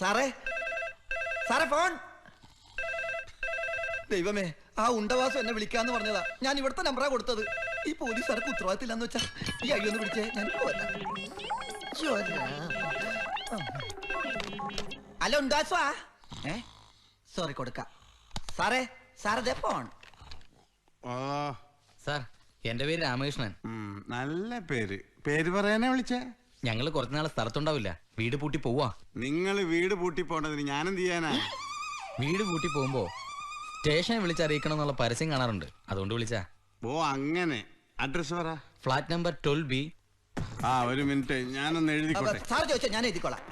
സാറേ സാറേ ഫോൺ. ദൈവമേ, ആ ഉണ്ടവാസം എന്നെ വിളിക്കാന്ന് പറഞ്ഞതാ. ഞാൻ ഇവിടുത്തെ നമ്പറാ കൊടുത്തത്. ഈ പോലീസുകാർക്ക് ഉത്തരവാദിത്തമില്ലെന്ന് വെച്ചാ ഈ അയ്യൊന്ന് വിളിച്ചേ. ഞാൻ ഹലോ ഉണ്ടവാസോ? സോറി കൊടുക്ക സാറേ. സാറേ ഫോൺ. സാർ, എന്റെ പേര് രാമകൃഷ്ണൻ. നല്ല പേര്. പേര് പറയാനാ വിളിച്ചേ? ഞങ്ങള് കുറച്ചുനാളെ സ്ഥലത്തുണ്ടാവില്ല, വീട് പൂട്ടി പോവാ. നിങ്ങൾ വീട് പൂട്ടി പോണ്ടതിന് ഞാനെന്ത് ചെയ്യാനാ? വീട് പൂട്ടി പോകുമ്പോ സ്റ്റേഷനെ വിളിച്ചറിയിക്കണം എന്നുള്ള പരസ്യം കാണാറുണ്ട്, അതുകൊണ്ട് വിളിച്ചാ. ഓ അങ്ങനെ. അഡ്രസ് പറ. Flat number 12B. ഒരു മിനിറ്റ്, ഞാനൊന്ന് എഴുതിക്കോട്ടെ. സാർ ചോദിച്ചാ ഞാൻ എഴുതിക്കോളാം.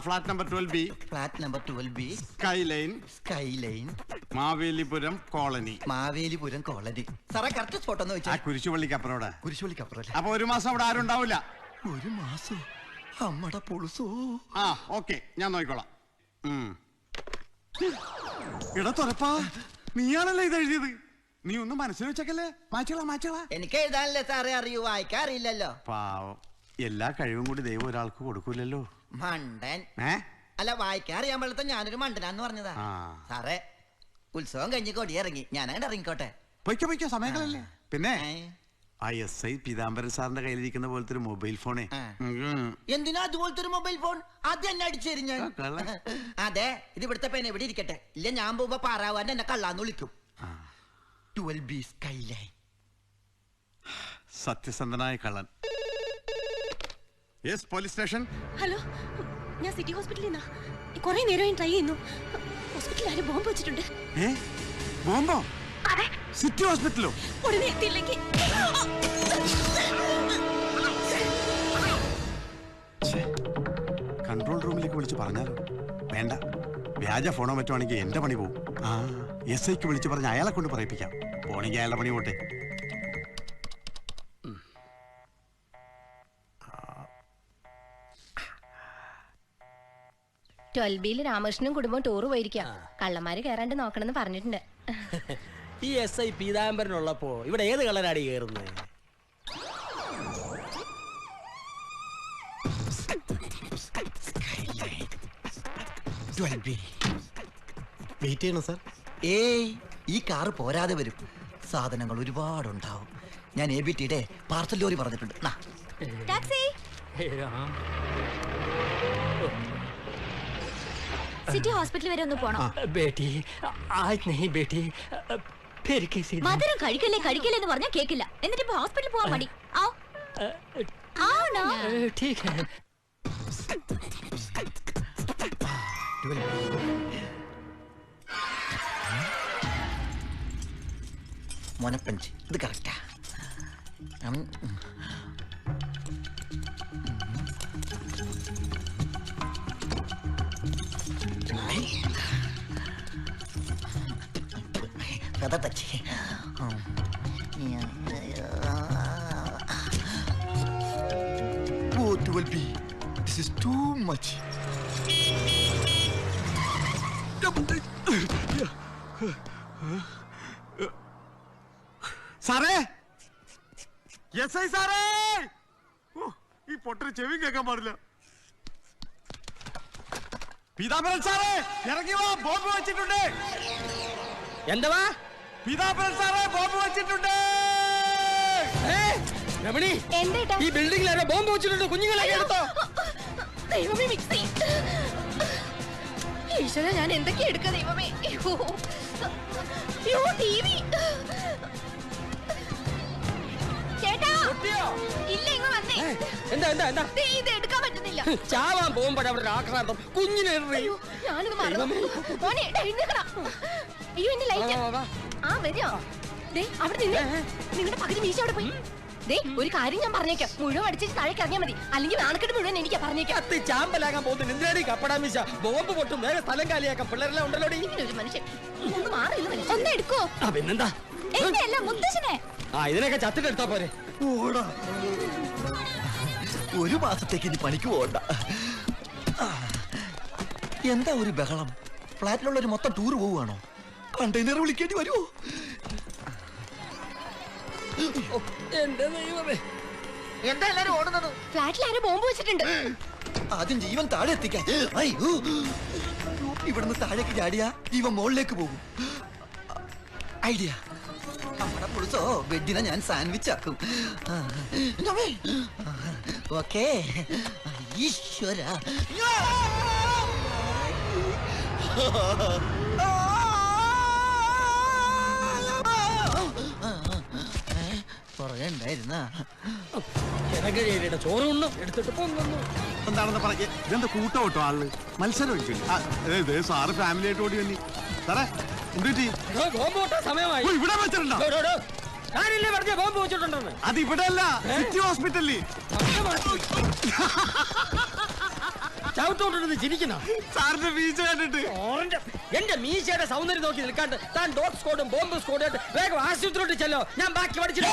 Flat number 12B. Flat number 12B. Skyline Mavelipuram colony. Mavelipuram colony. സാറേ കറക്റ്റ് സ്പോട്ട് ഒന്ന് വെച്ചാൽ. കുരിശുപള്ളിക്കപ്പുറം. കുരിശുപള്ളിക്കപ്പുറം. അപ്പൊ ഒരു മാസം അവിടെ ആരും ഉണ്ടാവില്ല. ഒരു മാസം? അമ്മടെ പൊളുസോ. ഓക്കെ, ഞാൻ നോക്കിക്കോളാം. ഇട തുറപ്പാ, നീയാണല്ലേ ഇത് എഴുതിയത്? നീ ഒന്നും മനസ്സിൽ വെച്ചേക്കല്ലേ. മാച്ചോളാ. എനിക്ക് എഴുതാനല്ലേ സാറേ അറിയൂ, വായിക്കാറില്ലല്ലോ. പാവം, എല്ലാ കഴിവും കൂടി ദൈവം ഒരാൾക്ക് കൊടുക്കൂലല്ലോ. മണ്ടൻ. അല്ല, വായിക്കാൻ അറിയാൻ പാടത്തെ ഞാനൊരു മണ്ടനാന്ന് പറഞ്ഞതാ. സാറേ, ഉത്സവം കഴിഞ്ഞ് കൊടിയിറങ്ങി, ഞാനങ്ങോട്ട് ഇറങ്ങിക്കോട്ടെ. പൊയ്ക്കോ, സമയങ്ങളല്ലേ. പിന്നെ ആ SI പീതാംബരൻ സാറിന്റെ കയ്യിലിരിക്കുന്ന പോലത്തെ ഒരു മൊബൈൽ ഫോണേ. എന്തിനാ അതുപോലത്തെ ഒരു മൊബൈൽ ഫോൺ? ആദ്യം എന്നെ അടിച്ചേരും ഞാൻ. അതെ, ഇത് ഇവിടുത്തെ പേന എവിടെ ഇരിക്കട്ടെ. ഇല്ല, ഞാൻ പോകുമ്പോ പാറാവാൻ എന്നെ കള്ളാന്ന് വിളിക്കും. 12B Skyline. സത്യസന്ധനായ കള്ളൻ. Yes, police station. ഹലോ, ഞാൻ സിറ്റി ഹോസ്പിറ്റലിൽ നിന്നാ. കുറെ നേരം ട്രൈ ചെയ്യുന്നു. ഹോസ്പിറ്റലിൽ ആരും ബോംബ് വെച്ചിട്ടുണ്ട്. ബോംബോ? അതെ. സിറ്റി ഹോസ്പിറ്റലോ? ഉടനെ എത്തിയില്ലെങ്കിൽ കൺട്രോൾ റൂമിലേക്ക് വിളിച്ച് പറഞ്ഞാലോ? വേണ്ട, വ്യാജ ഫോണോ മറ്റോ ആണെങ്കിൽ എന്റെ പണി പോവും. SIക്ക് വിളിച്ച് പറഞ്ഞ് അയാളെ കൊണ്ട് പറയിപ്പിക്കാം. പോണെങ്കിൽ അയാളുടെ പണി പോട്ടെ. 12Bയിൽ രാമകൃഷ്ണനും കുടുംബം ടൂർ പോയിരിക്കാം. കള്ളന്മാര് കയറാണ്ട് നോക്കണമെന്ന് പറഞ്ഞിട്ടുണ്ട്. ഈ SI പീതാംബരനുള്ളപ്പോ ഇവിടെ ഏത് കള്ളനാടി കയറുന്നത്? വെയിറ്റ് ചെയ്യണം സാർ. ഈ കാറ് പോരാതെ വരും. സാധനങ്ങൾ ഒരുപാടുണ്ടാവും. ഞാൻ ABTയുടെ പാർസൽ ലോറി പറഞ്ഞിട്ടുണ്ട്. ടാക്സി. സിറ്റി ഹോസ്പിറ്റൽ വരെ ഒന്ന് പോണം. ബേട്ടി, ആജ് നഹീ ബേട്ടി, ഫിർ കിസി ദിൻ. മധുരം കഴിക്കല്ലേ എന്ന് പറഞ്ഞാൽ കേക്കില്ല. എന്നിട്ട് ഇപ്പൊ ഹോസ്പിറ്റലിൽ പോവാൻ മടി. ठीक है. മോനപ്പഞ്ച്, ഇത് കറക്റ്റാ. കഥ തച്ചി. Oh, 12B, this is too much. സാറേ, SI സാറേ, ഈ പൊട്ടര് ചെവി കേൾക്കാൻ പാടില്ല. പീതാംബരൻ സാറേ, ഇറങ്ങി വാ, ബോംബ് വെച്ചിട്ടുണ്ട്. എന്താ? പീതാംബരൻ സാറേ, ബോംബ് വെച്ചിട്ടുണ്ട്. രമണി, ഈ ബിൽഡിംഗിൽ ആരോ ബോംബ് വെച്ചിട്ടുണ്ട്. കുഞ്ഞുങ്ങളെ എടുത്തോ. ദൈവമേ, മിക്സി. ഈശ്വര, ഞാൻ എന്തൊക്കെയാ എടുക്ക ദൈവമേ. TV. ചേട്ടാ, ഇല്ല, ഇങ്ങ് വന്നേ. എന്താ? ഇത് എടുക്കാൻ പറ്റുന്നില്ല. ചാവാൻ പോകുമ്പോഴാ അവിടെ ആക്രാന്തം. കുഞ്ഞിനെ ഞാനത് മറന്നു. മോനെ, എഴുന്നേക്കണം. അയ്യോ, എന്റെ ലൈറ്റ്. വരോ. അവിടെ നിന്ന് നിങ്ങളുടെ പകുതി മീശ അവിടെ പോയി. ഒരു കാര്യം ഞാൻ പറഞ്ഞേക്കാം, മുഴുവൻ അടിച്ചു താഴേക്ക് ഇറങ്ങിയാൽ മതി. അല്ലെങ്കിൽ നാണക്കെട്ട് മുഴുവൻ എനിക്ക് പറഞ്ഞേക്കാം. ചാമ്പലാകാൻ പോകുന്നു. എന്തിനാടി കപ്പടാ മീശ? ബോംബ് പൊട്ടും, വേറെ സ്ഥലം കാലിയാക്കാം. പിള്ളേരെല്ലാം ഉണ്ടല്ലോ. ഒരു മനുഷ്യൻ ഒന്ന് മാറിയില്ല. ഒന്ന് എടുക്കോ? പിന്നെന്താ? എന്നെയല്ല, മുത്തശ്ശനെ. ഇതിനൊക്കെ ചത്തിട്ടെടുത്താ പോരെ. ഒരു മാസത്തേക്ക് ഇനി പണിക്ക് പോകണ്ട. എന്താ ഒരു ബഹളം? ഫ്ലാറ്റിലുള്ളൊരു മൊത്തം ടൂർ പോവുകയാണോ? കണ്ടെയ്നർ വിളിക്കേണ്ടി വരുമോ? എന്റെ ദൈവമേ, എന്താ എല്ലാരും ഓടുന്നത്? ഫ്ലാറ്റിൽ ആരോ ബോംബ് വെച്ചിട്ടുണ്ട്. ആദ്യം ജീവൻ താഴെ എത്തിക്കാൻ. അയ്യോ, ഇവിടുന്ന് താഴേക്ക് ചാടിയാ ജീവൻ മുകളിലേക്ക് പോകും. ഐഡിയ, നമ്മുടെ പുളിസോ വെഡിനെ ഞാൻ സാൻഡ്വിച്ച് ആക്കും. ഓക്കേ. ഈശ്വര, പുറകെ ഉണ്ടായിരുന്ന ചോറുണ്ണും എടുത്തിട്ട് പോകുന്നു. എന്താണെന്ന് പറഞ്ഞ് ഇതെന്താ കൂട്ടം കേട്ടോ ആള് മത്സരം ഒഴിക്കില്ല. സാറ് ഫാമിലി ആയിട്ട് ഓടി വന്നി സാറേ എന്തുപറ്റി? ബോംബ് പൊട്ടാൻ സമയമായി. ഇവിടെ വെച്ചിട്ടുണ്ടോ? ഞാനില്ലേ പറഞ്ഞ ബോംബ് വെച്ചിട്ടുണ്ടെന്ന്. അത് ഇവിടെ അല്ല, സിറ്റി ഹോസ്പിറ്റലിൽ. ചവിട്ടോണ്ടിരുന്ന് ചിരിക്കുന്ന സാറിന്റെ വീഴ്ച കണ്ടിട്ട് എന്റെ മീശയുടെ സൗന്ദര്യം നോക്കി നിൽക്കാണ്ട് താൻ ഡോഗ് സ്ക്വാഡും ബോംബ് സ്ക്വാഡും വേഗം ആശുപത്രിയോട്ട് ചെല്ലോ. ഞാൻ ബാക്കി പഠിച്ചിട്ട്